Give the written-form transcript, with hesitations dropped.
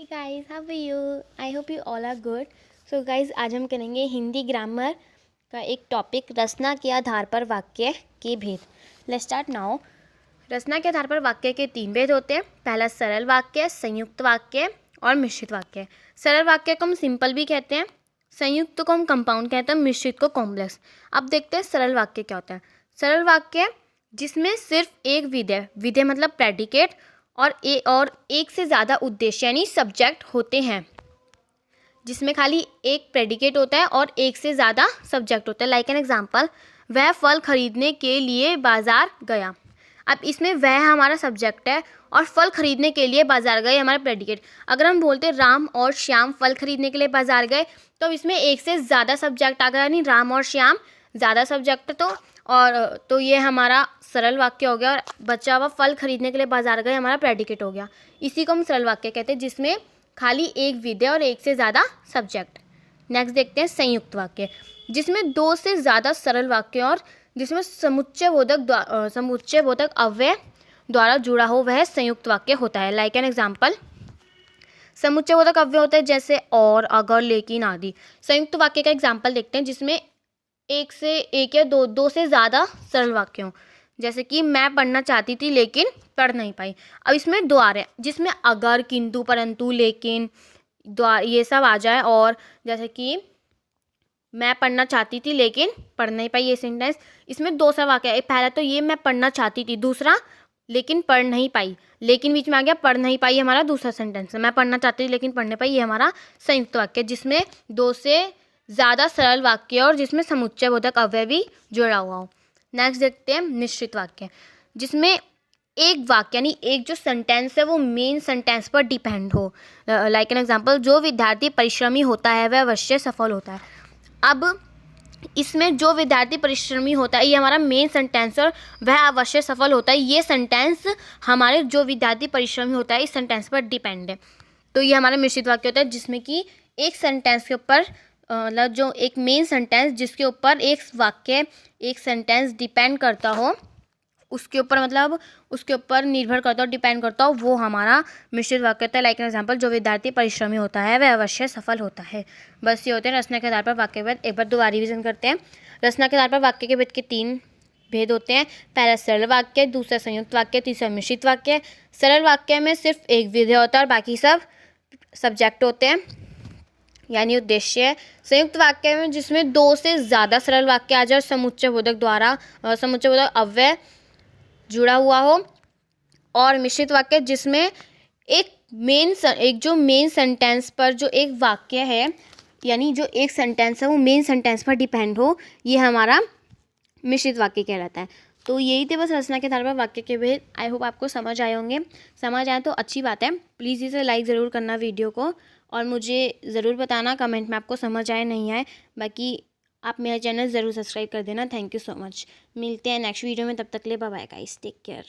Hey guys, how are you? I hope you all are good. So guys, आज हम करेंगे Hindi grammar का एक टॉपिक, रचना के आधार पर वाक्य के भेद। Let's start now. रचना के आधार पर वाक्य के 3 भेद होते हैं। पहला सरल वाक्य, संयुक्त वाक्य और मिश्रित वाक्य। सरल वाक्य को हम सिंपल भी कहते हैं, संयुक्त को हम कंपाउंड कहते हैं, मिश्रित को कॉम्प्लेक्स। अब देखते हैं सरल वाक्य क्या होता है। सरल वाक्य जिसमें सिर्फ एक विधेय मतलब प्रेडिकेट और एक से ज़्यादा उद्देश्य यानी सब्जेक्ट होते हैं, जिसमें खाली एक प्रेडिकेट होता है और एक से ज़्यादा सब्जेक्ट होता है। लाइक एन एग्जांपल, वह फल खरीदने के लिए बाज़ार गया। अब इसमें वह हमारा सब्जेक्ट है और फल खरीदने के लिए बाज़ार गए हमारा प्रेडिकेट। अगर हम बोलते राम और श्याम फल खरीदने के लिए बाज़ार गए, तो इसमें एक से ज़्यादा सब्जेक्ट आ गया, यानी राम और श्याम ज़्यादा सब्जेक्ट तो ये हमारा सरल वाक्य हो गया, और बचा हुआ फल खरीदने के लिए बाजार गए हमारा प्रेडिकेट हो गया। इसी को हम सरल वाक्य कहते हैं, जिसमें खाली एक विधेय और एक से ज़्यादा सब्जेक्ट। नेक्स्ट देखते हैं संयुक्त वाक्य, जिसमें 2 से ज़्यादा सरल वाक्य और जिसमें समुच्चयबोधक अव्यय द्वारा जुड़ा हो वह संयुक्त वाक्य होता है। लाइक एन एग्जाम्पल, समुच्चयबोधक अव्यय होता है जैसे और, अगर, लेकिन आदि। संयुक्त वाक्य का एग्जाम्पल देखते हैं, जिसमें एक या दो से ज़्यादा सरल वाक्य हों, जैसे कि मैं पढ़ना चाहती थी लेकिन पढ़ नहीं पाई। अब इसमें 2 आ रहे हैं, जिसमें अगर, किंतु, परंतु, लेकिन, ये सब आ जाए। और जैसे कि मैं पढ़ना चाहती थी लेकिन पढ़ नहीं पाई, ये सेंटेंस, इसमें 2 सा वाक्य है। पहला तो ये मैं पढ़ना चाहती थी, दूसरा लेकिन पढ़ नहीं पाई, लेकिन बीच में आ गया पढ़ नहीं पाई, हमारा दूसरा सेंटेंस है। मैं पढ़ना चाहती थी लेकिन पढ़ नहीं पाई, ये हमारा संयुक्त वाक्य, जिसमें 2 से ज़्यादा सरल वाक्य और जिसमें समुच्चयबोधक अव्यय भी जुड़ा हुआ हो। नेक्स्ट देखते हैं मिश्रित वाक्य, जिसमें एक वाक्य यानी एक जो सेंटेंस है वो मेन सेंटेंस पर डिपेंड हो। लाइक एन एग्जांपल, जो विद्यार्थी परिश्रमी होता है वह अवश्य सफल होता है। अब इसमें जो विद्यार्थी परिश्रमी होता है ये हमारा मेन सेंटेंस, और वह अवश्य सफल होता है, ये सेंटेंस हमारे जो विद्यार्थी परिश्रमी होता है इस सेंटेंस पर डिपेंड है। तो ये हमारा मिश्रित वाक्य होता है, जिसमें कि एक सेंटेंस के ऊपर मतलब जो एक मेन सेंटेंस जिसके ऊपर एक वाक्य एक सेंटेंस डिपेंड करता हो, उसके ऊपर मतलब उसके ऊपर निर्भर करता हो, डिपेंड करता हो, वो हमारा मिश्रित वाक्य होता है। लाइक एन एग्जांपल, जो विद्यार्थी परिश्रमी होता है वह अवश्य सफल होता है। बस ये होते हैं रचना के आधार पर वाक्य भेद। एक बार दोबारा रिविजन करते हैं। रचना के आधार पर वाक्य के भेद के 3 भेद होते हैं। पहला सरल वाक्य, दूसरा संयुक्त वाक्य, तीसरा मिश्रित वाक्य। सरल वाक्य में सिर्फ एक विधेय होता है और बाकी सब सब्जेक्ट होते हैं यानी उद्देश्य। संयुक्त वाक्य में जिसमें 2 से ज़्यादा सरल वाक्य आ जाए और समुच्चयबोधक अव्यय जुड़ा हुआ हो। और मिश्रित वाक्य जिसमें एक जो मेन सेंटेंस पर जो एक वाक्य है यानी जो एक सेंटेंस है वो मेन सेंटेंस पर डिपेंड हो, ये हमारा मिश्रित वाक्य कहलाता है। तो यही थे बस रचना के आधार पर वाक्य के भेद। आई होप आपको समझ आए होंगे। समझ आए तो अच्छी बात है, प्लीज़ इसे लाइक ज़रूर करना वीडियो को, और मुझे ज़रूर बताना कमेंट में आपको समझ आए नहीं आए। बाकी आप मेरा चैनल ज़रूर सब्सक्राइब कर देना। Thank you so much. मिलते हैं नेक्स्ट वीडियो में, तब तक ले bye bye guys, take care.